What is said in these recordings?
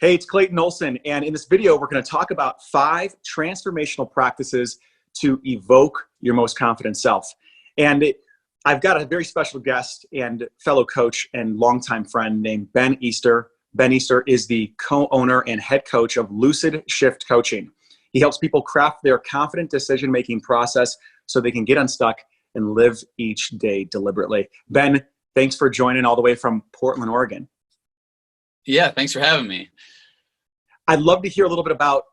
Hey, it's Clayton Olson, and in this video, we're going to talk about 5 transformational practices to evoke your most confident self. I've got a very special guest and fellow coach and longtime friend named Ben Easter. Ben Easter is the co-owner and head coach of Lucid Shift Coaching. He helps people craft their confident decision-making process so they can get unstuck and live each day deliberately. Ben, thanks for joining all the way from Portland, Oregon. Yeah, thanks for having me. I'd love to hear a little bit about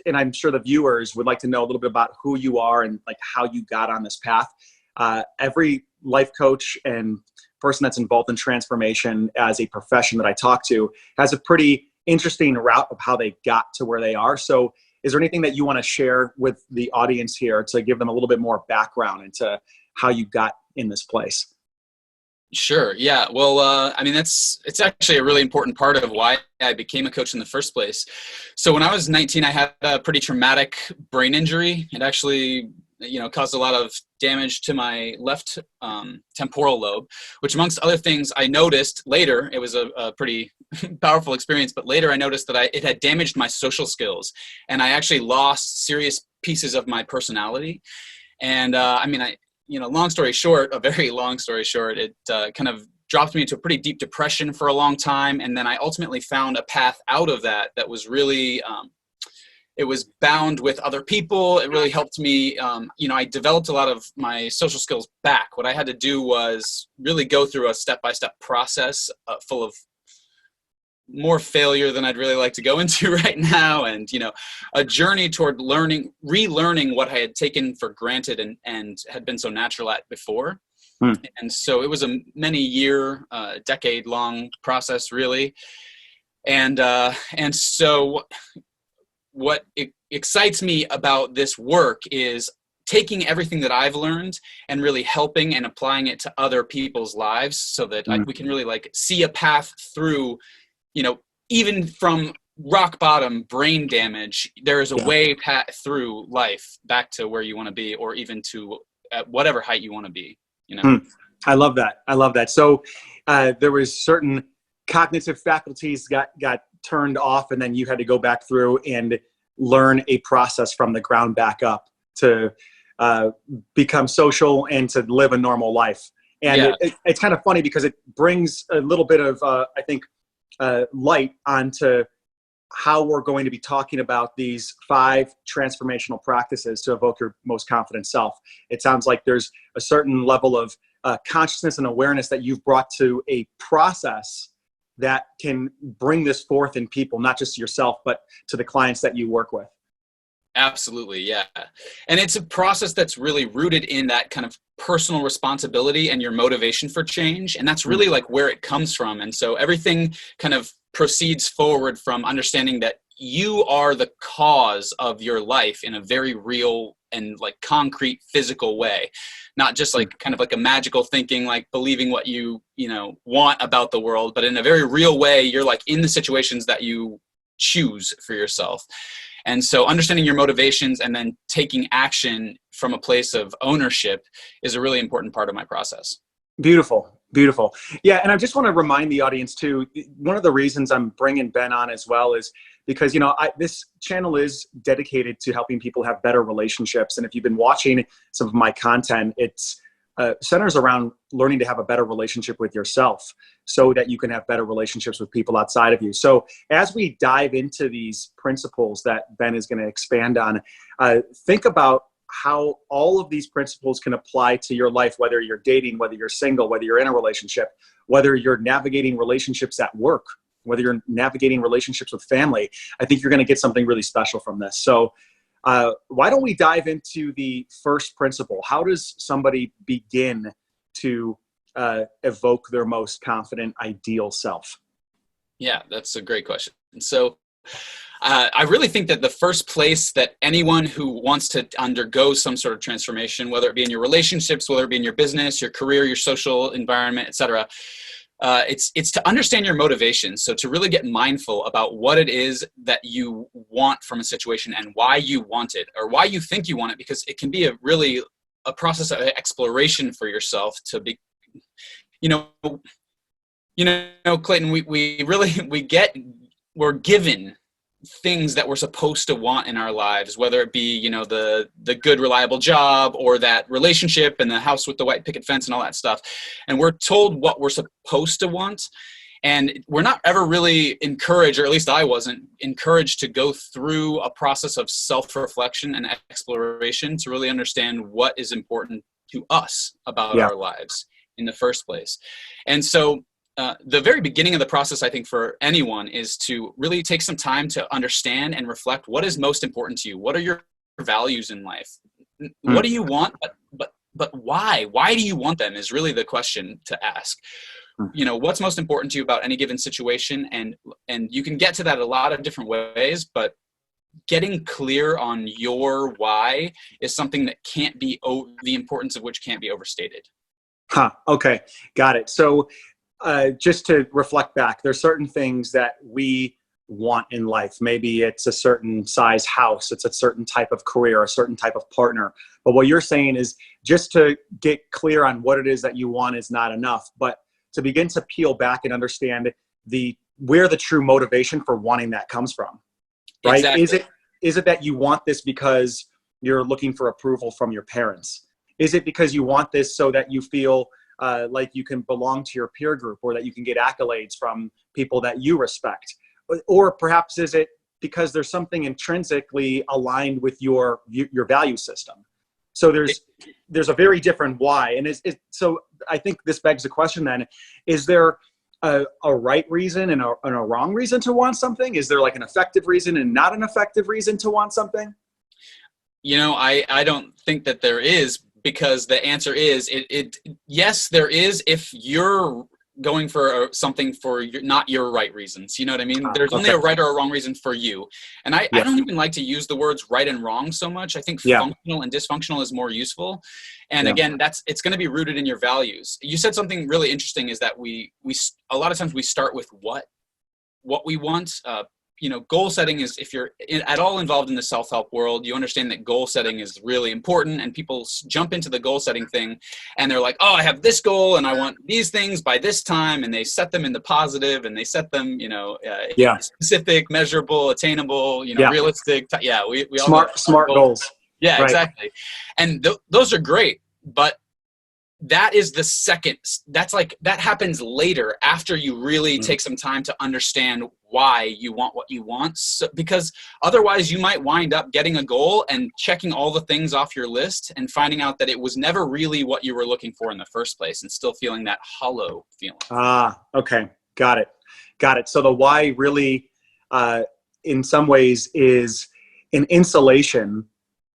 and I'm sure the viewers would like to know a little bit about who you are and like how you got on this path. Every life coach and person that's involved in transformation as a profession that I talk to has a pretty interesting route of how they got to where they are. So is there anything that you want to share with the audience here to give them a little bit more background into how you got in this place? Sure. Yeah. Well, it's actually a really important part of why I became a coach in the first place. So when I was 19, I had a pretty traumatic brain injury. It actually, caused a lot of damage to my left temporal lobe, which amongst other things, I noticed later, it was a pretty powerful experience, but later I noticed that it had damaged my social skills, and I actually lost serious pieces of my personality. And long story short, a very long story short, it kind of dropped me into a pretty deep depression for a long time. And then I ultimately found a path out of that was really, it was bound with other people. It really helped me. I developed a lot of my social skills back. What I had to do was really go through a step-by-step process full of more failure than I'd really like to go into right now. And, a journey toward relearning what I had taken for granted and had been so natural at before. And so it was a many-year, decade-long process, really. And so what excites me about this work is taking everything that I've learned and really helping and applying it to other people's lives so that we can really see a path through, even from rock bottom brain damage, there is a way through life back to where you want to be, or even to at whatever height you want to be, I love that. So there was certain cognitive faculties got turned off, and then you had to go back through and learn a process from the ground back up to become social and to live a normal life. And it's kind of funny because it brings a little bit of, I think, light onto how we're going to be talking about these 5 transformational practices to evoke your most confident self. It sounds like there's a certain level of consciousness and awareness that you've brought to a process that can bring this forth in people, not just yourself, but to the clients that you work with. Absolutely. Yeah. And it's a process that's really rooted in that kind of personal responsibility and your motivation for change. And that's really where it comes from. And so everything kind of proceeds forward from understanding that you are the cause of your life in a very real and concrete physical way, not just kind of a magical thinking, believing what you want about the world, but in a very real way, you're in the situations that you choose for yourself. And so understanding your motivations and then taking action from a place of ownership is a really important part of my process. Beautiful. Beautiful. Yeah. And I just want to remind the audience too, one of the reasons I'm bringing Ben on as well is because, this channel is dedicated to helping people have better relationships. And if you've been watching some of my content, it's centers around learning to have a better relationship with yourself so that you can have better relationships with people outside of you. So as we dive into these principles that Ben is going to expand on, think about how all of these principles can apply to your life, whether you're dating, whether you're single, whether you're in a relationship, whether you're navigating relationships at work, whether you're navigating relationships with family. I think you're going to get something really special from this. So why don't we dive into the first principle? How does somebody begin to evoke their most confident, ideal self? Yeah, that's a great question. So I really think that the first place that anyone who wants to undergo some sort of transformation, whether it be in your relationships, whether it be in your business, your career, your social environment, etc., it's to understand your motivations. So to really get mindful about what it is that you want from a situation and why you want it, or why you think you want it, because it can be a process of exploration for yourself to be, Clayton, we get we're given things that we're supposed to want in our lives, whether it be, you know, the good, reliable job or that relationship and the house with the white picket fence and all that stuff. And we're told what we're supposed to want. And we're not ever really encouraged, or at least I wasn't encouraged, to go through a process of self-reflection and exploration to really understand what is important to us about our lives in the first place. And so the very beginning of the process, I think, for anyone is to really take some time to understand and reflect what is most important to you. What are your values in life? What do you want? But why? Why do you want them is really the question to ask. You know, what's most important to you about any given situation? And you can get to that a lot of different ways, but getting clear on your why is something that can't be, the importance of which can't be overstated. Okay. Got it. So just to reflect back, there's certain things that we want in life. Maybe it's a certain size house, it's a certain type of career, a certain type of partner. But what you're saying is just to get clear on what it is that you want is not enough, but to begin to peel back and understand where the true motivation for wanting that comes from, right? Exactly. Is it that you want this because you're looking for approval from your parents? Is it because you want this so that you feel like you can belong to your peer group, or that you can get accolades from people that you respect? Or perhaps is it because there's something intrinsically aligned with your value system? So there's a very different why. And so I think this begs the question then, is there a right reason and a wrong reason to want something? Is there like an effective reason and not an effective reason to want something? You know, I don't think that there is, because the answer is yes, there is, if you're going for something for not your right reasons. You know what I mean? There's only a right or a wrong reason for you. And I don't even like to use the words right and wrong so much. I think functional and dysfunctional is more useful. And again, it's going to be rooted in your values. You said something really interesting, is that we a lot of times we start with what we want. You know, goal setting is, if you're at all involved in the self-help world, you understand that goal setting is really important, and people jump into the goal setting thing and they're like, oh, I have this goal and I want these things by this time. And they set them in the positive, and they set them, you know, specific, measurable, attainable, you know, realistic. We all smart goals. Yeah, right. Exactly. And those are great, but that is the second, that happens later, after you really take some time to understand why you want what you want. So, because otherwise you might wind up getting a goal and checking all the things off your list and finding out that it was never really what you were looking for in the first place, and still feeling that hollow feeling. Okay. Got it. So the why really, in some ways, is an insulation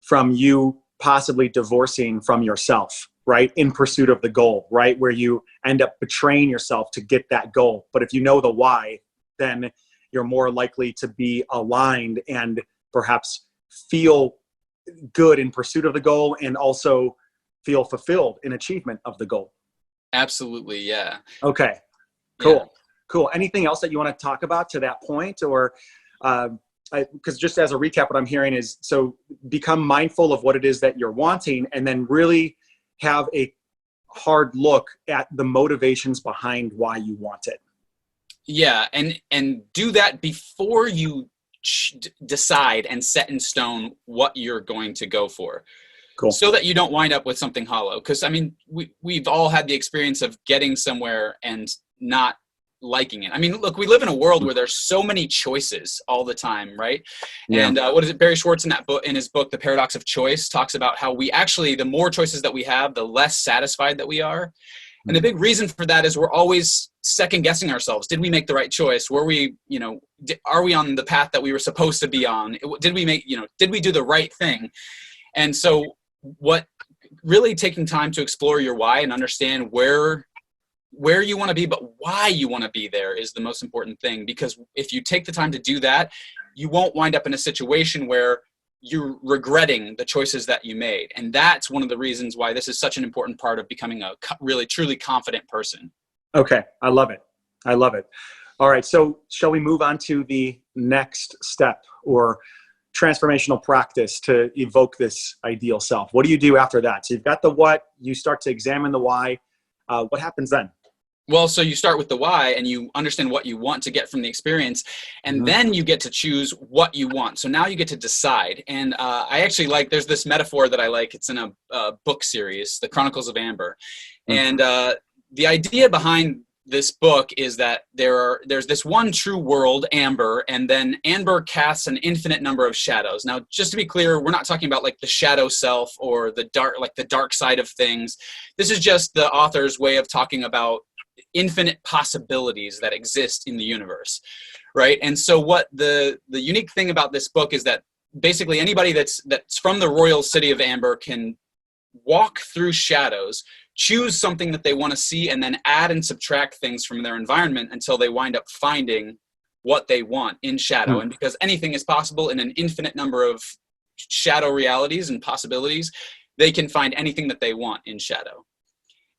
from you possibly divorcing from yourself, right? In pursuit of the goal, right? Where you end up betraying yourself to get that goal. But if you know the why, then you're more likely to be aligned and perhaps feel good in pursuit of the goal, and also feel fulfilled in achievement of the goal. Absolutely. Yeah. Okay. Cool. Anything else that you want to talk about to that point? Or, because just as a recap, what I'm hearing is, so become mindful of what it is that you're wanting, and then really have a hard look at the motivations behind why you want it. Yeah. And do that before you decide and set in stone what you're going to go for. Cool. So that you don't wind up with something hollow. Because I mean, we've all had the experience of getting somewhere and not liking it. I mean, look, we live in a world where there's so many choices all the time, right? Yeah. And what is it? Barry Schwartz in his book, The Paradox of Choice, talks about how we actually, the more choices that we have, the less satisfied that we are. And the big reason for that is we're always second guessing ourselves. Did we make the right choice? Were we, you know, are we on the path that we were supposed to be on? Did we do the right thing? And so what really taking time to explore your why and understand where you want to be, but why you want to be there is the most important thing. Because if you take the time to do that, you won't wind up in a situation where you're regretting the choices that you made. And that's one of the reasons why this is such an important part of becoming a really, truly confident person. Okay. I love it. All right. So shall we move on to the next step, or transformational practice to evoke this ideal self? What do you do after that? So you've got the what, you start to examine the why. What happens then? Well, so you start with the why and you understand what you want to get from the experience, and then you get to choose what you want. So now you get to decide. And I actually there's this metaphor that I like. It's in a book series, The Chronicles of Amber. And the idea behind this book is that there's this one true world, Amber, and then Amber casts an infinite number of shadows. Now, just to be clear, we're not talking about like the shadow self or the dark side of things. This is just the author's way of talking about infinite possibilities that exist in the universe, right? And so what the unique thing about this book is that basically anybody that's from the royal city of Amber can walk through shadows, choose something that they want to see, and then add and subtract things from their environment until they wind up finding what they want in shadow. And because anything is possible in an infinite number of shadow realities and possibilities, they can find anything that they want in shadow.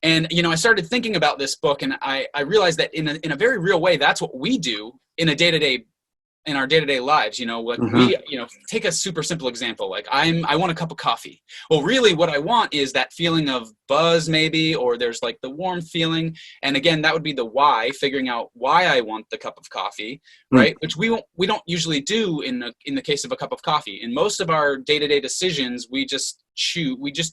And, I started thinking about this book, and I realized that in a very real way, that's what we do in our day-to-day lives. We, take a super simple example. Like I want a cup of coffee. Well, really what I want is that feeling of buzz maybe, or there's like the warm feeling. And again, that would be the why, figuring out why I want the cup of coffee, right? Which we don't usually do in the case of a cup of coffee. In most of our day-to-day decisions, we just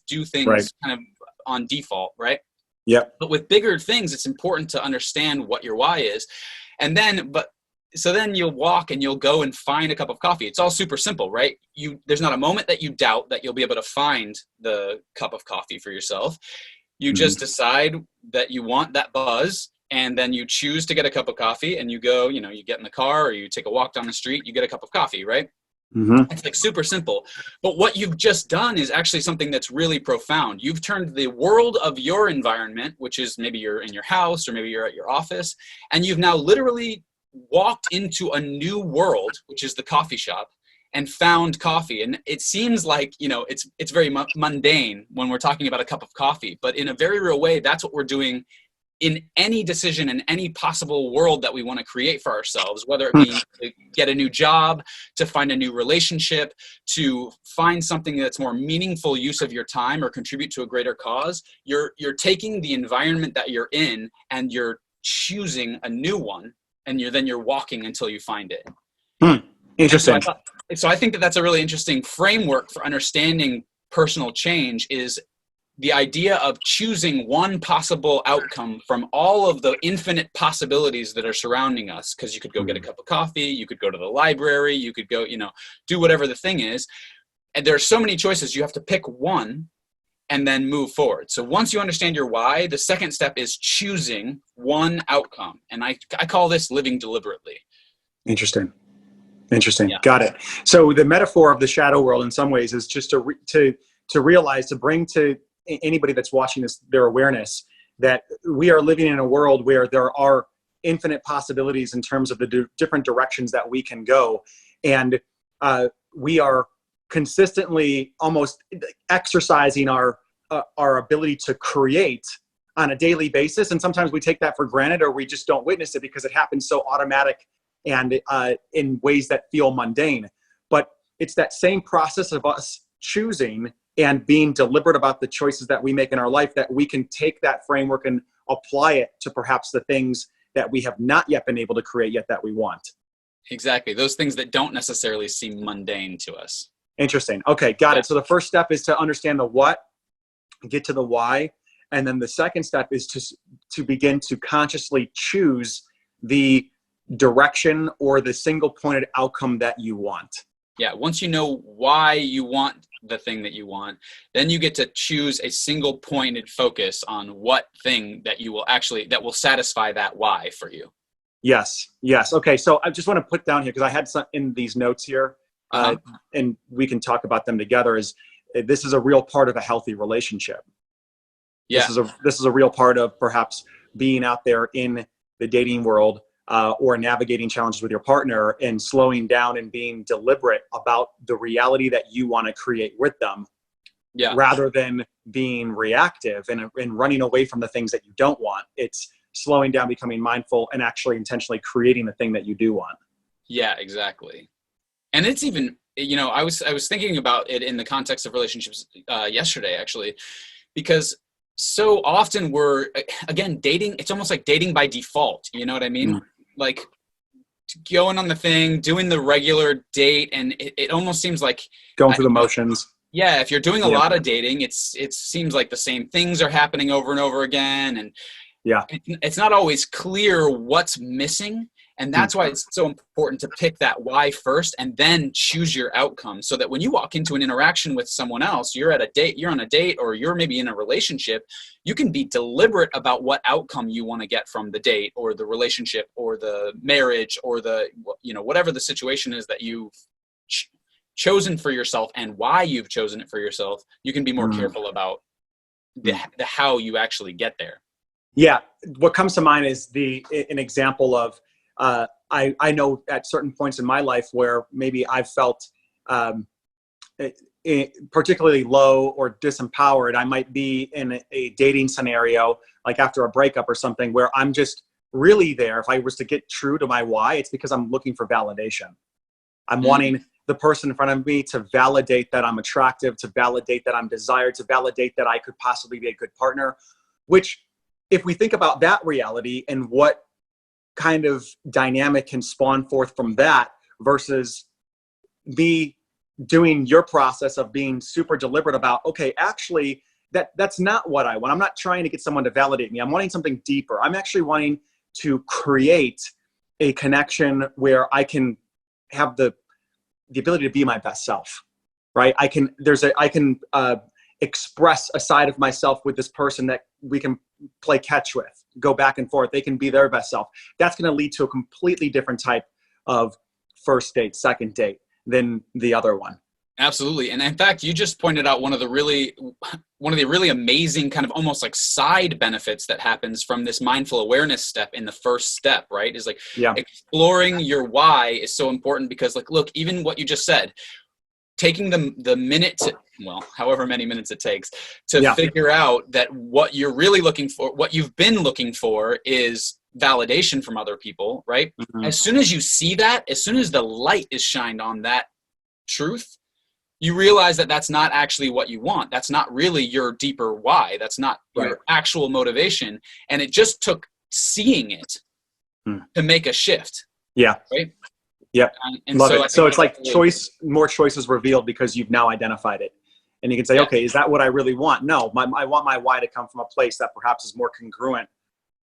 do things kind of on default, right? Yep. But with bigger things, it's important to understand what your why is. And then you'll walk and you'll go and find a cup of coffee. It's all super simple, right? There's not a moment that you doubt that you'll be able to find the cup of coffee for yourself. You just decide that you want that buzz, and then you choose to get a cup of coffee, and you go, you get in the car or you take a walk down the street, you get a cup of coffee, right? It's like super simple. But what you've just done is actually something that's really profound. You've turned the world of your environment, which is maybe you're in your house or maybe you're at your office, and you've now literally walked into a new world, which is the coffee shop, and found coffee. And it seems like, it's very mundane when we're talking about a cup of coffee, but in a very real way, that's what we're doing in any decision in any possible world that we want to create for ourselves, whether it be to get a new job, to find a new relationship, to find something that's more meaningful use of your time or contribute to a greater cause. You're taking the environment that you're in and you're choosing a new one, and you're walking until you find it. Interesting. So I think that that's a really interesting framework for understanding personal change, is the idea of choosing one possible outcome from all of the infinite possibilities that are surrounding us. Because you could go get a cup of coffee, you could go to the library, you could go, do whatever the thing is. And there are so many choices. You have to pick one and then move forward. So once you understand your why, the second step is choosing one outcome. And I call this living deliberately. Interesting. Yeah. Got it. So the metaphor of the shadow world in some ways is just to realize, to bring to anybody that's watching this, their awareness that we are living in a world where there are infinite possibilities in terms of the different directions that we can go. And we are consistently almost exercising our ability to create on a daily basis. And sometimes we take that for granted, or we just don't witness it because it happens so automatic and in ways that feel mundane. But it's that same process of us choosing and being deliberate about the choices that we make in our life, that we can take that framework and apply it to perhaps the things that we have not yet been able to create yet that we want. Exactly. Those things that don't necessarily seem mundane to us. Interesting. Okay, got it. So the first step is to understand the what, get to the why. And then the second step is to begin to consciously choose the direction or the single pointed outcome that you want. Yeah. Once you know why you want the thing that you want, then you get to choose a single pointed focus on what thing that that will satisfy that why for you. Yes. Okay. So I just want to put down here, because I had some in these notes here, and we can talk about them together, is this is a real part of a healthy relationship. Yeah. This is a real part of perhaps being out there in the dating world, or navigating challenges with your partner, and slowing down and being deliberate about the reality that you want to create with them, rather than being reactive and running away from the things that you don't want. It's slowing down, becoming mindful, and actually intentionally creating the thing that you do want. Yeah, exactly. And it's even, I was thinking about it in the context of relationships yesterday, actually, because so often we're, again, dating, it's almost like dating by default. You know what I mean? Like going on the thing, doing the regular date. And it almost seems like Going through the motions. yeah, if you're doing a Yeah. lot of dating, it seems like the same things are happening over and over again. And Yeah. it's not always clear what's missing. And that's why it's so important to pick that why first and then choose your outcome, so that when you walk into an interaction with someone else, you're on a date, or you're maybe in a relationship, you can be deliberate about what outcome you want to get from the date or the relationship or the marriage or the, whatever the situation is that you've chosen for yourself, and why you've chosen it for yourself. You can be more careful about the how you actually get there. Yeah. What comes to mind is an example of, I know at certain points in my life where maybe I've felt particularly low or disempowered. I might be in a dating scenario, like after a breakup or something, where I'm just really there. If I was to get true to my why, it's because I'm looking for validation. I'm wanting the person in front of me to validate that I'm attractive, to validate that I'm desired, to validate that I could possibly be a good partner, which, if we think about that reality and what kind of dynamic can spawn forth from that versus me doing your process of being super deliberate about, okay, actually that's not what I want. I'm not trying to get someone to validate me. I'm wanting something deeper. I'm actually wanting to create a connection where I can have the ability to be my best self, right? I can express a side of myself with this person that we can play catch with, go back and forth. They can be their best self. That's going to lead to a completely different type of first date, second date than the other one. Absolutely. And in fact, you just pointed out one of the really amazing kind of almost like side benefits that happens from this mindful awareness step in the first step, right? Is like exploring your why is so important, because like, look, even what you just said, taking the minute to, well, however many minutes it takes to figure out that what you're really looking for, what you've been looking for, is validation from other people, right? As soon as you see that, as soon as the light is shined on that truth, you realize that that's not actually what you want. That's not really your deeper why. That's not your actual motivation. And it just took seeing it to make a shift. Yeah. Right. Yep. And love it. So it's like more choices revealed because you've now identified it. And you can say, okay, is that what I really want? No, I want my why to come from a place that perhaps is more congruent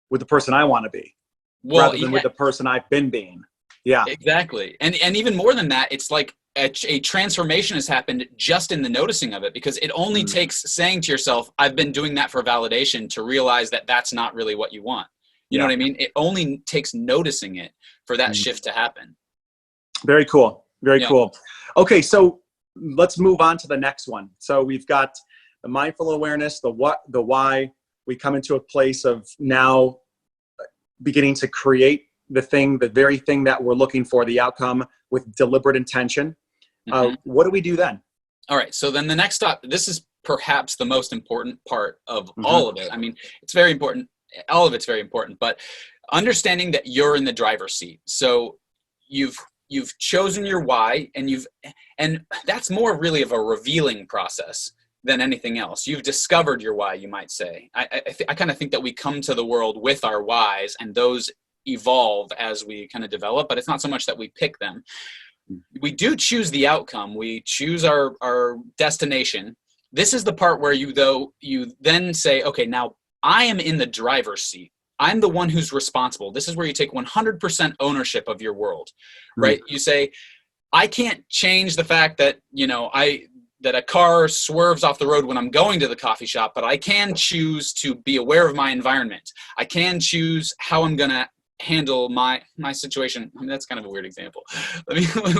with the person I want to be, rather than with the person I've been being. Yeah, exactly. And even more than that, it's like a transformation has happened just in the noticing of it, because it only takes saying to yourself, I've been doing that for validation, to realize that that's not really what you want. You know what I mean? It only takes noticing it for that shift to happen. Very cool. Very cool. Okay. So let's move on to the next one. So we've got the mindful awareness, the what, the why. We come into a place of now beginning to create the very thing that we're looking for, the outcome, with deliberate intention. What do we do then? All right. So then the next step, this is perhaps the most important part of all of it. I mean, it's very important. All of it's very important, but understanding that you're in the driver's seat. So you've chosen your why, and that's more really of a revealing process than anything else. You've discovered your why, you might say. I kind of think that we come to the world with our whys, and those evolve as we kind of develop, but it's not so much that we pick them. We do choose the outcome. We choose our destination. This is the part where you then say, okay, now I am in the driver's seat. I'm the one who's responsible. This is where you take 100% ownership of your world, right? You say, I can't change the fact that, that a car swerves off the road when I'm going to the coffee shop, but I can choose to be aware of my environment. I can choose how I'm going to handle my situation. I mean, that's kind of a weird example.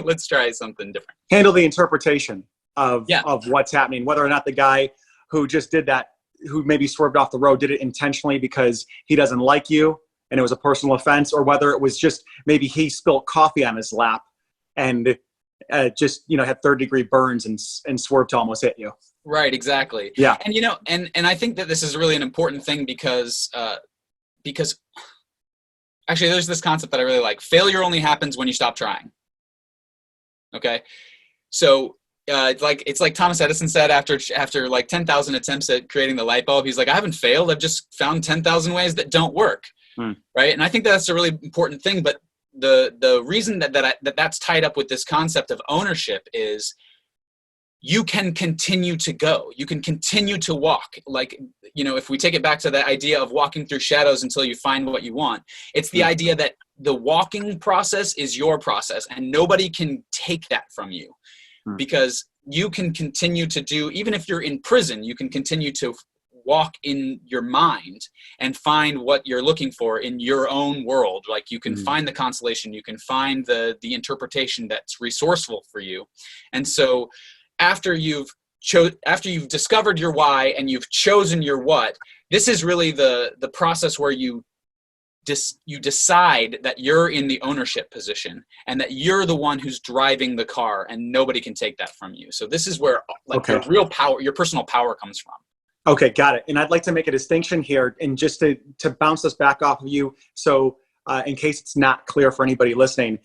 Let's try something different. Handle the interpretation of what's happening, whether or not the guy who just did that, who maybe swerved off the road, did it intentionally because he doesn't like you and it was a personal offense, or whether it was just maybe he spilled coffee on his lap and just had third-degree burns and swerved to almost hit you. Right, exactly. Yeah. And and I think that this is really an important thing because actually there's this concept that I really like. Failure only happens when you stop trying. Okay? So it's like Thomas Edison said after like 10,000 attempts at creating the light bulb, he's like, I haven't failed. I've just found 10,000 ways that don't work. Right. And I think that's a really important thing. But the reason that's tied up with this concept of ownership is you can continue to go. You can continue to walk. Like, if we take it back to the idea of walking through shadows until you find what you want, it's the idea that the walking process is your process and nobody can take that from you, because you can continue to do, even if you're in prison, you can continue to walk in your mind and find what you're looking for in your own world. Like, you can find the consolation, you can find the interpretation that's resourceful for you. And so after you've discovered your why and you've chosen your what, this is really the process where you decide that you're in the ownership position and that you're the one who's driving the car and nobody can take that from you. So this is where your real power, your personal power comes from. Okay, got it. And I'd like to make a distinction here, and just to bounce this back off of you, so in case it's not clear for anybody listening,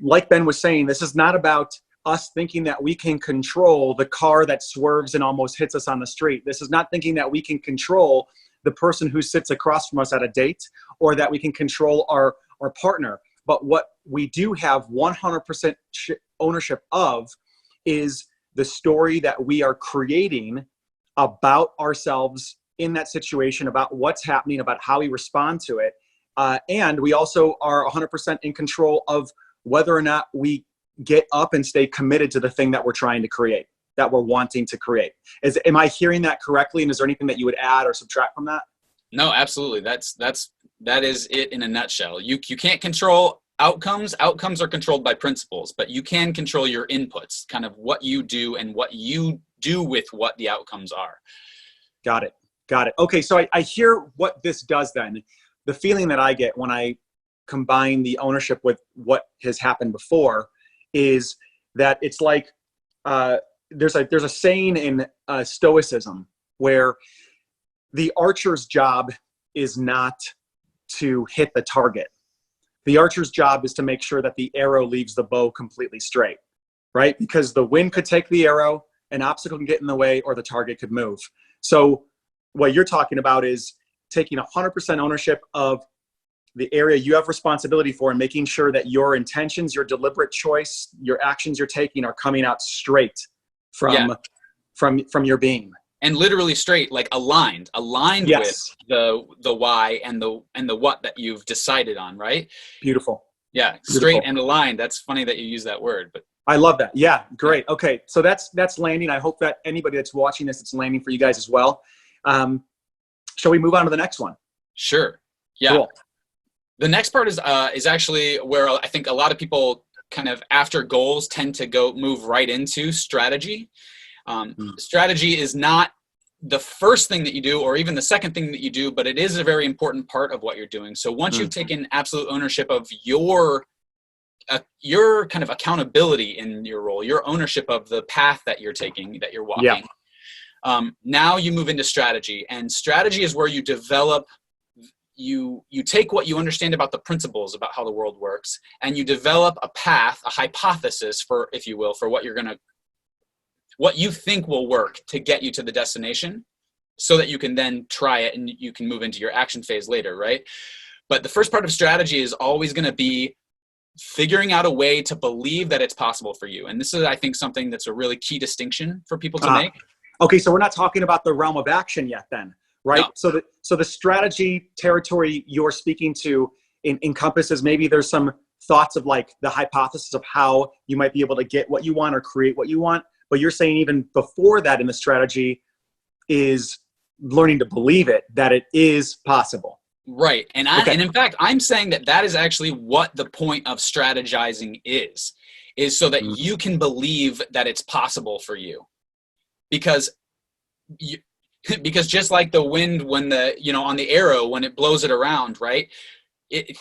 like Ben was saying, this is not about us thinking that we can control the car that swerves and almost hits us on the street. This is not thinking that we can control the person who sits across from us at a date, or that we can control our partner. But what we do have 100% ownership of is the story that we are creating about ourselves in that situation, about what's happening, about how we respond to it. And we also are 100% in control of whether or not we get up and stay committed to the thing that we're trying to create, that we're wanting to create. Am I hearing that correctly? And is there anything that you would add or subtract from that? No, absolutely. That is it in a nutshell. You can't control outcomes. Outcomes are controlled by principles, but you can control your inputs, kind of what you do and what you do with what the outcomes are. Got it. Okay, so I hear what this does then. The feeling that I get when I combine the ownership with what has happened before is that it's like there's a saying in Stoicism where the archer's job is not to hit the target. The archer's job is to make sure that the arrow leaves the bow completely straight, right? Because the wind could take the arrow, an obstacle can get in the way, or the target could move. So what you're talking about is taking 100% ownership of the area you have responsibility for and making sure that your intentions, your deliberate choice, your actions you're taking are coming out straight from your being. And literally straight, like aligned yes. with the why and the what that you've decided on, right? Beautiful. Yeah, straight and aligned. That's funny that you use that word, but I love that. Yeah, great. Okay, so that's landing. I hope that anybody that's watching this, it's landing for you guys as well. Shall we move on to the next one? Sure. Yeah. Cool. The next part is actually where I think a lot of people kind of after goals tend to move right into strategy. Strategy is not the first thing that you do or even the second thing that you do, but it is a very important part of what you're doing. So once you've taken absolute ownership of your kind of accountability in your role, your ownership of the path that you're taking, that you're walking, now you move into strategy. And strategy is where you develop, you take what you understand about the principles about how the world works, and you develop a path, a hypothesis for, if you will, for what you think will work to get you to the destination, so that you can then try it and you can move into your action phase later, right? But the first part of strategy is always going to be figuring out a way to believe that it's possible for you. And this is, I think, something that's a really key distinction for people to make. Okay, so we're not talking about the realm of action yet then, right? No. So the strategy territory you're speaking to encompasses, maybe there's some thoughts of like the hypothesis of how you might be able to get what you want or create what you want. But you're saying even before that in the strategy is learning to believe it, that it is possible. Right. And in fact, I'm saying that is actually what the point of strategizing is so that you can believe that it's possible for you. Because just like the wind when on the arrow, when it blows it around, right?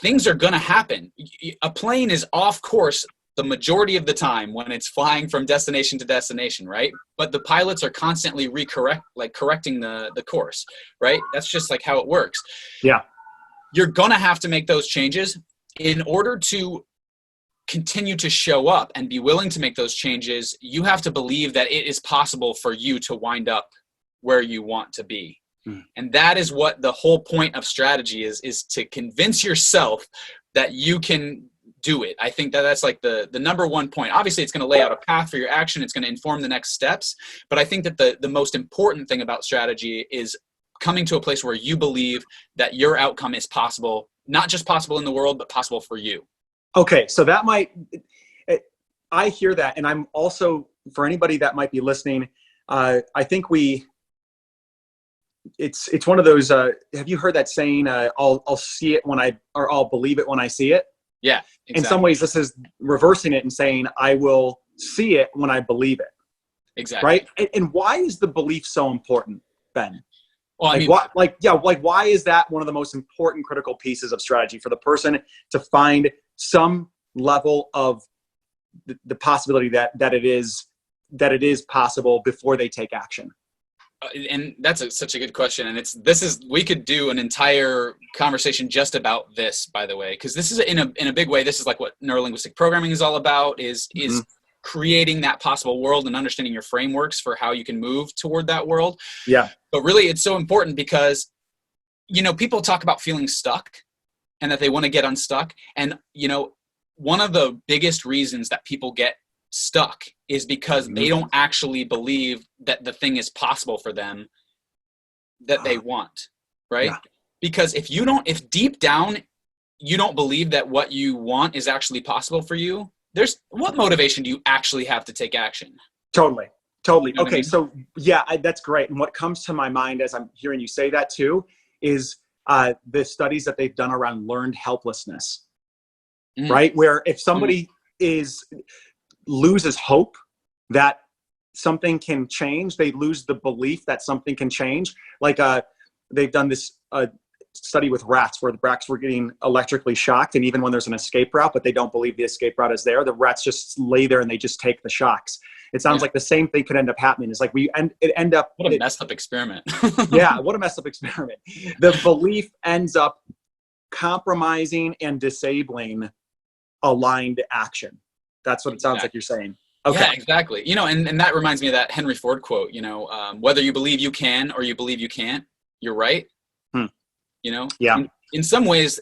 Things are going to happen. A plane is off course the majority of the time when it's flying from destination to destination, right? But the pilots are constantly correcting the course, right? That's just like how it works. Yeah. You're going to have to make those changes in order to continue to show up and be willing to make those changes, you have to believe that it is possible for you to wind up where you want to be. And that is what the whole point of strategy is to convince yourself that you can do it. I think that that's like the number one point. Obviously, it's going to lay out a path for your action. It's going to inform the next steps. But I think that the most important thing about strategy is coming to a place where you believe that your outcome is possible, not just possible in the world, but possible for you. Okay, so that I hear that. And I'm also, for anybody that might be listening, I think it's one of those, have you heard that saying, I'll see it or I'll believe it when I see it? Yeah, exactly. In some ways, this is reversing it and saying, I will see it when I believe it. Exactly. Right. And why is the belief so important, Ben? Well, I mean, why is that one of the most important critical pieces of strategy for the person to find some level of the possibility that it is possible before they take action? And that's such a good question. And we could do an entire conversation just about this, by the way, because this is in a big way, this is like what neurolinguistic programming is all about, is creating that possible world and understanding your frameworks for how you can move toward that world. Yeah. But really, it's so important because, people talk about feeling stuck and that they want to get unstuck. And, one of the biggest reasons that people get stuck is because they don't actually believe that the thing is possible for them that they want, right? Yeah. Because if deep down you don't believe that what you want is actually possible for you, what motivation do you actually have to take action? Totally. You know okay. I mean? So yeah, that's great. And what comes to my mind as I'm hearing you say that too, is the studies that they've done around learned helplessness, right? Where if somebody loses hope that something can change, they lose the belief that something can change. Like they've done this study with rats where the rats were getting electrically shocked, and even when there's an escape route, but they don't believe the escape route is there, the rats just lay there and they just take the shocks. It sounds like the same thing could end up happening. It's like what a messed up experiment. Yeah, what a messed up experiment. The belief ends up compromising and disabling aligned action. That's what it sounds like you're saying. Okay. Yeah, exactly. And that reminds me of that Henry Ford quote, whether you believe you can or you believe you can't, you're right. Yeah. In some ways,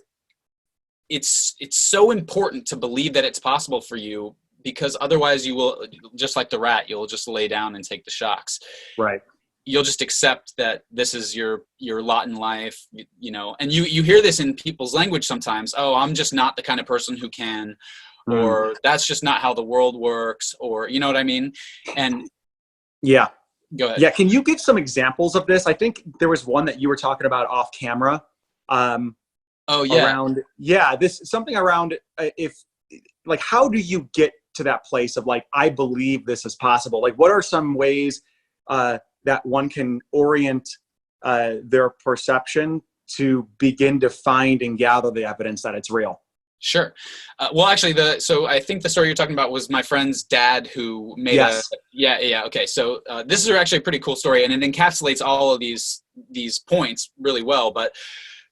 it's so important to believe that it's possible for you, because otherwise you will, just like the rat, you'll just lay down and take the shocks. Right. You'll just accept that this is your lot in life, and you hear this in people's language sometimes. Oh, I'm just not the kind of person who can, or that's just not how the world works, or you know what I mean? And yeah. Go ahead. Yeah. Can you give some examples of this? I think there was one that you were talking about off camera. Something around how do you get to that place of like, I believe this is possible? Like, what are some ways that one can orient their perception to begin to find and gather the evidence that it's real? Sure. Well, actually, so I think the story you're talking about was my friend's dad who made Yeah. Okay. So this is actually a pretty cool story, and it encapsulates all of these points really well. But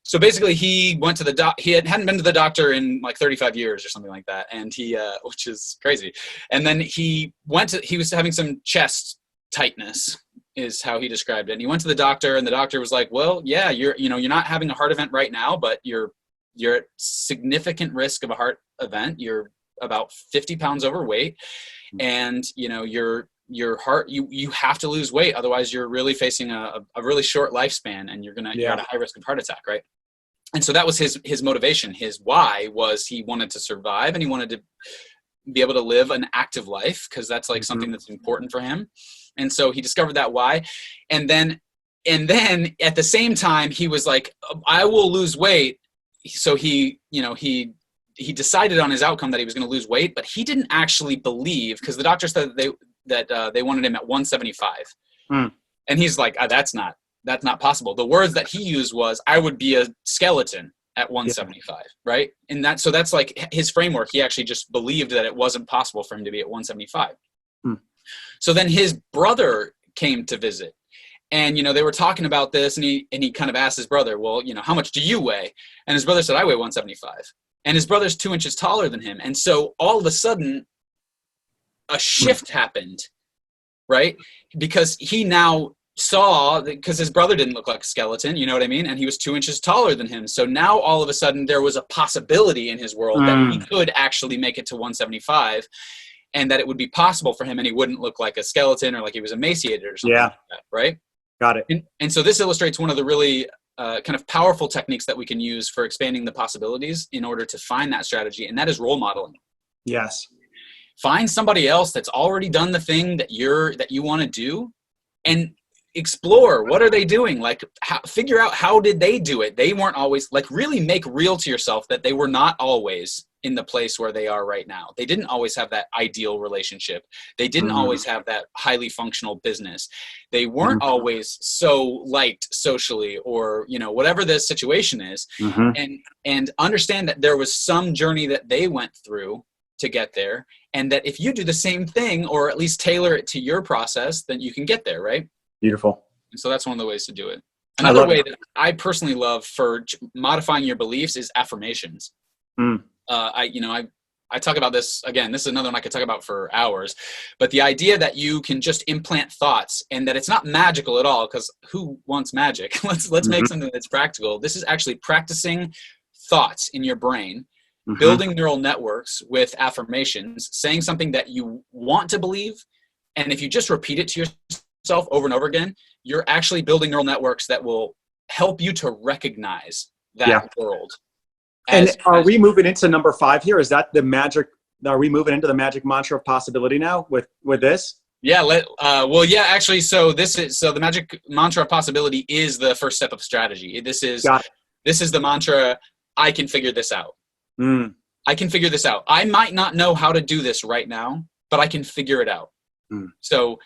so basically, he went to he hadn't been to the doctor in like 35 years or something like that, and which is crazy. And then he was having some chest tightness, is how he described it. And he went to the doctor, and the doctor was like, "Well, yeah, you're not having a heart event right now, but you're at significant risk of a heart event. You're about 50 pounds overweight, and your heart, you have to lose weight, otherwise you're really facing a really short lifespan, and you're at a high risk of heart attack, right?" And so that was his motivation. His why was he wanted to survive, and he wanted to be able to live an active life, because that's like something that's important for him. And so he discovered that why, and then at the same time he was like, I will lose weight. So he decided on his outcome that he was going to lose weight, but he didn't actually believe, because the doctor said that they wanted him at 175. And he's like, that's not possible. The words that he used was, I would be a skeleton at 175, right? And so that's like his framework. He actually just believed that it wasn't possible for him to be at 175. So then his brother came to visit, and they were talking about this, and he kind of asked his brother, well, how much do you weigh? And his brother said, I weigh 175. and his brother's 2 inches taller than him. And so all of a sudden a shift happened, right? Because he now saw, because his brother didn't look like a skeleton, you know what I mean? And he was 2 inches taller than him. So now all of a sudden there was a possibility in his world that he could actually make it to 175, and that it would be possible for him, and he wouldn't look like a skeleton or like he was emaciated or something like that, right? Got it. And so this illustrates one of the really kind of powerful techniques that we can use for expanding the possibilities in order to find that strategy, and that is role modeling. Yes. Find somebody else that's already done the thing that you want to do, and explore what are they doing. Like, figure out how did they do it. They weren't always, like, really make real to yourself that they were not always in the place where they are right now. They didn't always have that ideal relationship. They didn't always have that highly functional business. They weren't always so liked socially, or, you know, whatever the situation is. And understand that there was some journey that they went through to get there, and that if you do the same thing, or at least tailor it to your process, then you can get there, right? Beautiful. And so that's one of the ways to do it. Another way that I personally love for modifying your beliefs is affirmations. I talk about this, again, this is another one I could talk about for hours, but the idea that you can just implant thoughts, and that it's not magical at all, because who wants magic? Let's make something that's practical. This is actually practicing thoughts in your brain, building neural networks with affirmations, saying something that you want to believe. And if you just repeat it to yourself over and over again, you're actually building neural networks that will help you to recognize that world. And are we moving into number 5 here? Is that the magic? Are we moving into the magic mantra of possibility now with this? Yeah. Actually, so the magic mantra of possibility is the first step of strategy. This is the mantra. I can figure this out. I can figure this out. I might not know how to do this right now, but I can figure it out. So,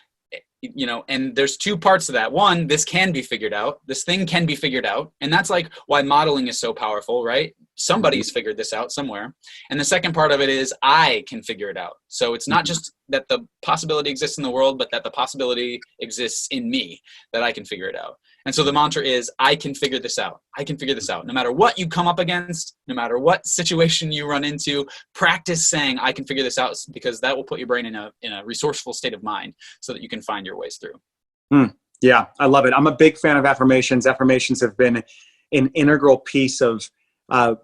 you know, and there's 2 parts to that. One, this can be figured out. This thing can be figured out. And that's like why modeling is so powerful, right? Somebody's figured this out somewhere. And the second part of it is I can figure it out. So it's not just that the possibility exists in the world, but that the possibility exists in me, that I can figure it out. And so the mantra is, I can figure this out. I can figure this out. No matter what you come up against, no matter what situation you run into, practice saying, I can figure this out, because that will put your brain in a resourceful state of mind so that you can find your ways through. Yeah, I love it. I'm a big fan of affirmations. Affirmations have been an integral piece of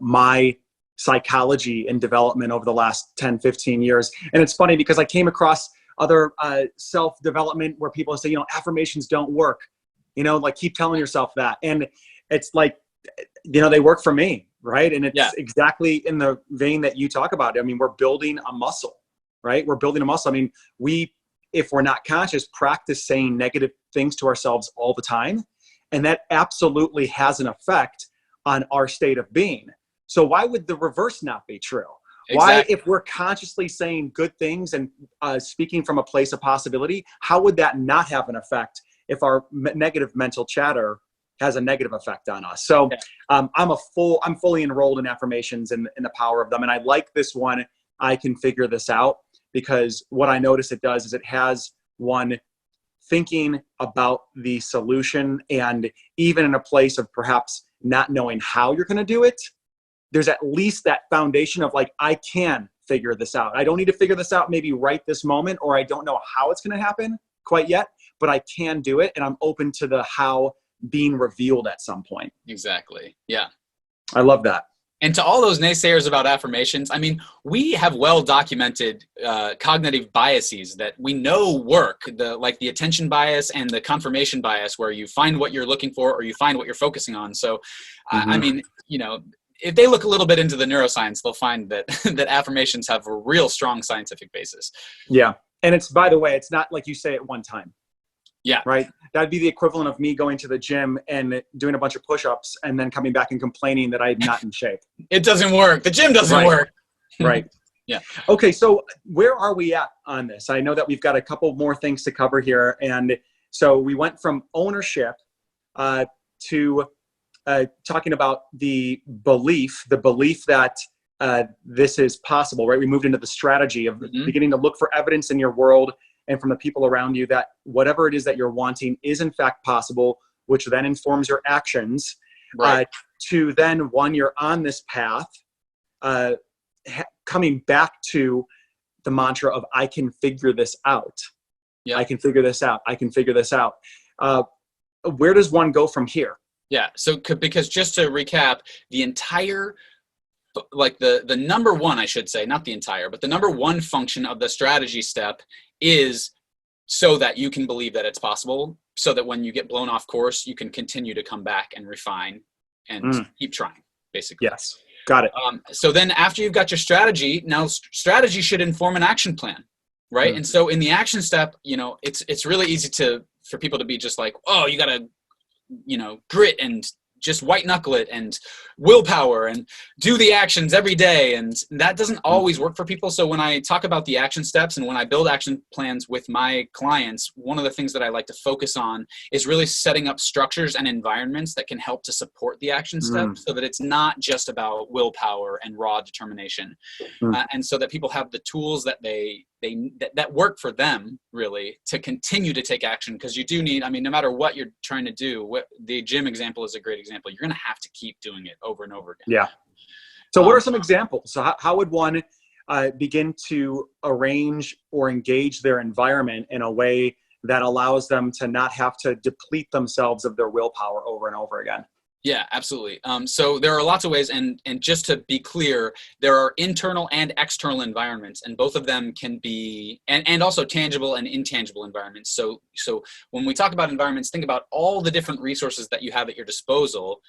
my psychology and development over the last 10, 15 years. And it's funny because I came across other self-development where people say, you know, affirmations don't work. You know, like, keep telling yourself that. And it's like, you know, they work for me, right? And it's exactly in the vein that you talk about. I mean, we're building a muscle, right? We're building a muscle. I mean, if we're not conscious, practice saying negative things to ourselves all the time. And that absolutely has an effect on our state of being. So why would the reverse not be true? Exactly. Why, if we're consciously saying good things and speaking from a place of possibility, how would that not have an effect if our negative mental chatter has a negative effect on us? So I'm fully enrolled in affirmations and the power of them. And I like this one, I can figure this out, because what I notice it does is it has one thinking about the solution, and even in a place of perhaps not knowing how you're going to do it, there's at least that foundation of like, I can figure this out. I don't need to figure this out maybe right this moment, or I don't know how it's going to happen quite yet, but I can do it. And I'm open to the how being revealed at some point. Exactly. Yeah. I love that. And to all those naysayers about affirmations, I mean, we have well-documented cognitive biases that we know work, like the attention bias and the confirmation bias, where you find what you're looking for or you find what you're focusing on. So, I mean, you know, if they look a little bit into the neuroscience, they'll find that that affirmations have a real strong scientific basis. Yeah. And it's, by the way, it's not like you say it one time. Yeah. Right. That'd be the equivalent of me going to the gym and doing a bunch of push-ups and then coming back and complaining that I'm not in shape. It doesn't work. The gym doesn't work. Right. Yeah. Okay. So where are we at on this? I know that we've got a couple more things to cover here. And so we went from ownership to talking about the belief that this is possible, right? We moved into the strategy of beginning to look for evidence in your world and from the people around you that whatever it is that you're wanting is in fact possible, which then informs your actions. Right. To then, one, you're on this path uh, coming back to the mantra of I can figure this out. Yeah. I can figure this out. I can figure this out. Where does one go from here? Yeah. So because just to recap, the entire, like the number one, I should say, not the entire, but the number one function of the strategy step is so that you can believe that it's possible, so that when you get blown off course, you can continue to come back and refine and keep trying, basically. Yes. Got it. So then after you've got your strategy, now strategy should inform an action plan, right? And so in the action step, it's really easy for people to be just like, oh, you got to, grit and just white knuckle it and willpower and do the actions every day. And that doesn't always work for people. So when I talk about the action steps and when I build action plans with my clients, one of the things that I like to focus on is really setting up structures and environments that can help to support the action steps so that it's not just about willpower and raw determination. And so that people have the tools that that work for them really to continue to take action. Because you do need, no matter what you're trying to do, the gym example is a great example. You're going to have to keep doing it over and over again. Yeah. So what are some examples? So how would one begin to arrange or engage their environment in a way that allows them to not have to deplete themselves of their willpower over and over again? Yeah, absolutely. So there are lots of ways, and just to be clear, there are internal and external environments, and both of them can be, and also tangible and intangible environments. So when we talk about environments, think about all the different resources that you have at your disposal,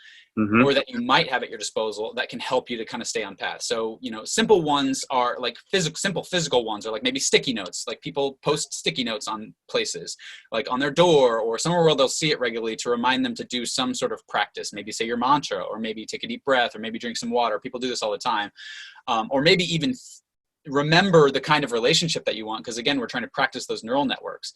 or that you might have at your disposal that can help you to kind of stay on path. So, simple ones are like simple physical ones are like maybe sticky notes. Like people post sticky notes on places, like on their door or somewhere where they'll see it regularly to remind them to do some sort of practice. Maybe say your mantra, or maybe take a deep breath, or maybe drink some water. People do this all the time. Or maybe even remember the kind of relationship that you want, because again, we're trying to practice those neural networks.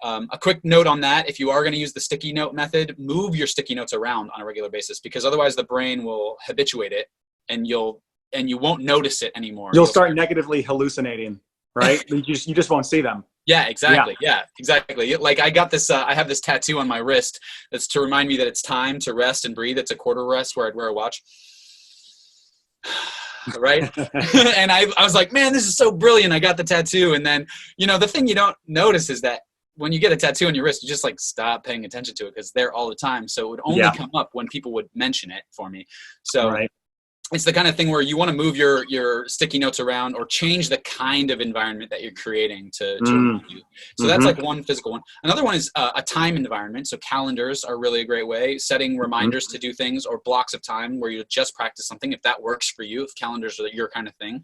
A quick note on that: if you are going to use the sticky note method, move your sticky notes around on a regular basis, because otherwise the brain will habituate it and you won't notice it anymore. You'll start negatively hallucinating, right? you just won't see them. Yeah, exactly. Yeah, exactly. Like I got this, I have this tattoo on my wrist that's to remind me that it's time to rest and breathe. It's a quarter rest where I'd wear a watch. Right. And I was like, man, this is so brilliant. I got the tattoo. And then, the thing you don't notice is that when you get a tattoo on your wrist, you just like stop paying attention to it because it's there all the time. So it would only come up when people would mention it for me. So it's the kind of thing where you want to move your sticky notes around or change the kind of environment that you're creating to remind you. So that's like one physical one. Another one is a time environment. So calendars are really a great way. Setting reminders to do things, or blocks of time where you just practice something, if that works for you, if calendars are your kind of thing.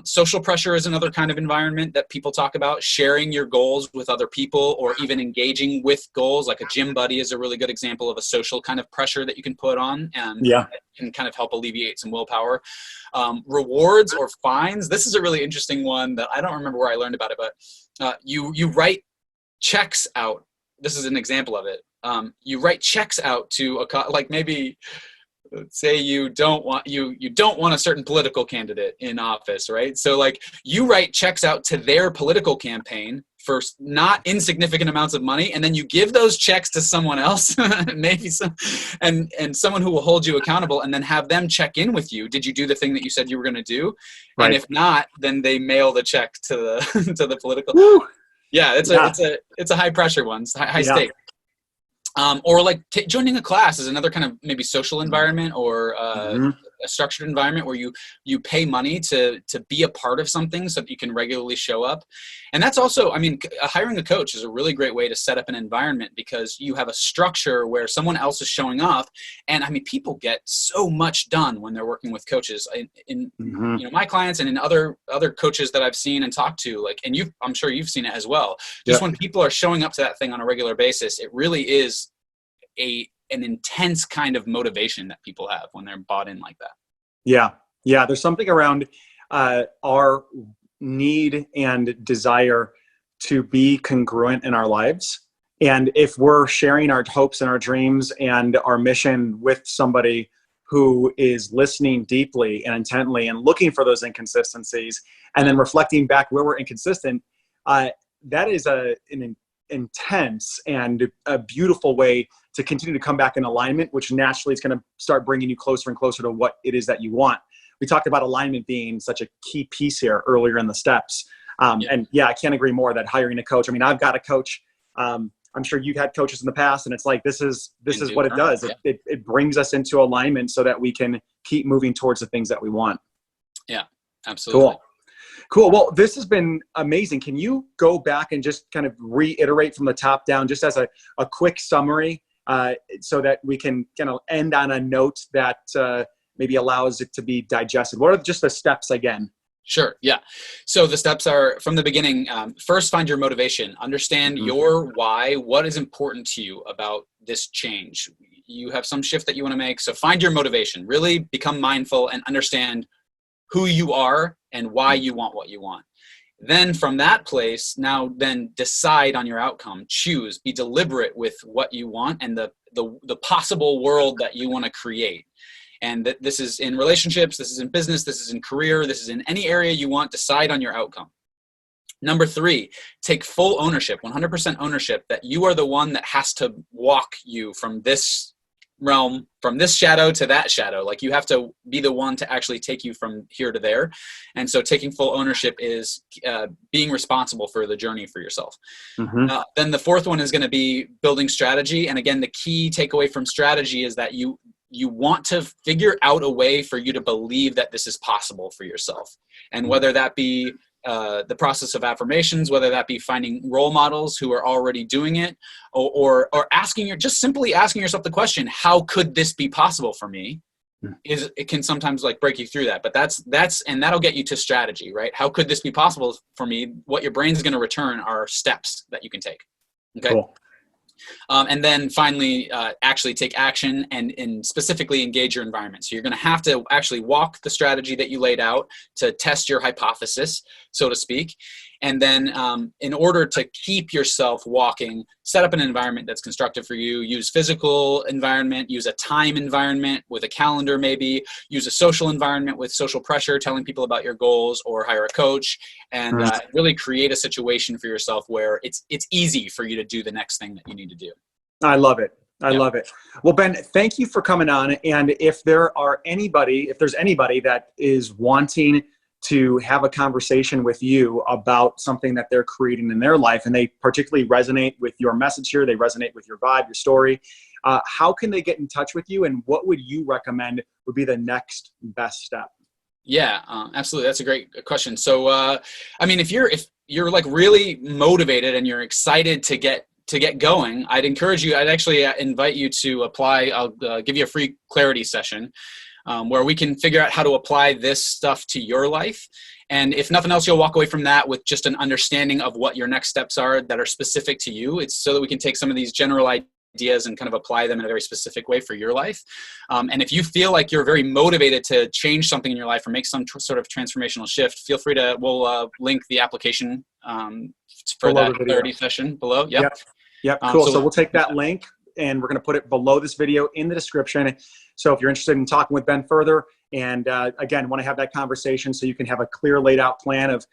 Social pressure is another kind of environment that people talk about. Sharing your goals with other people, or even engaging with goals, like a gym buddy is a really good example of a social kind of pressure that you can put on and can kind of help alleviate some willpower. Rewards or fines. This is a really interesting one that I don't remember where I learned about it, but you write checks out. This is an example of it. You write checks out to like maybe, say you don't want a certain political candidate in office, right? So like you write checks out to their political campaign for not insignificant amounts of money, and then you give those checks to someone else, maybe and someone who will hold you accountable, and then have them check in with you. Did you do the thing that you said you were going to do? Right. And if not, then they mail the check to the to the political. Woo! Yeah, it's a high pressure one. It's high stake. Or like joining a class is another kind of maybe social environment, or a structured environment where you pay money to be a part of something so that you can regularly show up. And that's also, hiring a coach is a really great way to set up an environment, because you have a structure where someone else is showing up. And people get so much done when they're working with coaches in my clients, and in other coaches that I've seen and talked to, like, and I'm sure you've seen it as well. Just when people are showing up to that thing on a regular basis, it really is an intense kind of motivation that people have when they're bought in like that. Yeah. There's something around our need and desire to be congruent in our lives. And if we're sharing our hopes and our dreams and our mission with somebody who is listening deeply and intently and looking for those inconsistencies, and then reflecting back where we're inconsistent, that is an intense and a beautiful way to continue to come back in alignment, which naturally is going to start bringing you closer and closer to what it is that you want. we talked about alignment being such a key piece here earlier in the steps. Yeah. And yeah, I can't agree more that hiring a coach. I mean, I've got a coach. I'm sure you've had coaches in the past, and it's like, this is what it does. Yeah. It brings us into alignment so that we can keep moving towards the things that we want. Yeah, absolutely. Cool. Well, this has been amazing. Can you go back and just kind of reiterate from the top down, just as a quick summary, so that we can kind of end on a note that maybe allows it to be digested? What are just the steps again? Sure. Yeah. So the steps are from the beginning. First, find your motivation. Understand your why. What is important to you about this change? You have some shift that you want to make. So find your motivation. Really become mindful and understand who you are and why you want what you want. Then from that place, now then decide on your outcome. Choose. Be deliberate with what you want and the possible world that you want to create. And this is in relationships, this is in business, this is in career, this is in any area you want. Decide on your outcome. Number 3, take full ownership, 100% ownership, that you are the one that has to walk you from this realm, from this shadow to that shadow. Like, you have to be the one to actually take you from here to there. And so taking full ownership is being responsible for the journey for yourself. Then the 4th one is going to be building strategy. And again, the key takeaway from strategy is that you want to figure out a way for you to believe that this is possible for yourself. And whether that be the process of affirmations, whether that be finding role models who are already doing it, or just simply asking yourself the question, how could this be possible for me? It can sometimes like break you through that, but and that'll get you to strategy, right? How could this be possible for me? What your brain's going to return are steps that you can take. Okay. Cool. And then finally, actually take action and specifically engage your environment. So you're going to have to actually walk the strategy that you laid out to test your hypothesis, so to speak. And then in order to keep yourself walking, set up an environment that's constructive for you. Use physical environment, use a time environment with a calendar maybe, use a social environment with social pressure, telling people about your goals, or hire a coach, and really create a situation for yourself where it's easy for you to do the next thing that you need to do. I love it. I love it. Well, Ben, thank you for coming on. And if there's anybody that is wanting to have a conversation with you about something that they're creating in their life, and they particularly resonate with your message here, they resonate with your vibe, your story, how can they get in touch with you, and what would you recommend would be the next best step? Yeah, absolutely. That's a great question. So, I mean, if you're like really motivated and you're excited to get going, I'd actually invite you to apply. I'll give you a free clarity session where we can figure out how to apply this stuff to your life. And if nothing else, you'll walk away from that with just an understanding of what your next steps are that are specific to you. It's so that we can take some of these general ideas and kind of apply them in a very specific way for your life. And if you feel like you're very motivated to change something in your life or make some sort of transformational shift, feel free to, we'll link the application for below that clarity session below. Yep. Cool. So we'll take that link and we're going to put it below this video in the description. So if you're interested in talking with Ben further, and again, want to have that conversation so you can have a clear laid out plan of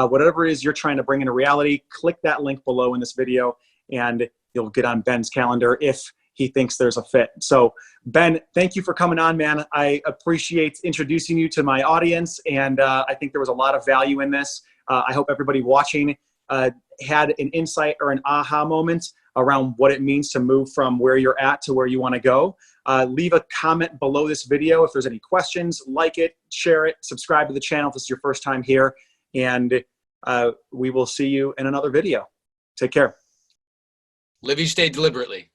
whatever it is you're trying to bring into reality, click that link below in this video and you'll get on Ben's calendar if he thinks there's a fit. So Ben, thank you for coming on, man. I appreciate introducing you to my audience, and I think there was a lot of value in this. I hope everybody watching had an insight or an aha moment around what it means to move from where you're at to where you want to go. Leave a comment below this video if there's any questions. Like it, share it, subscribe to the channel if this is your first time here, and we will see you in another video. Take care. Live each day deliberately.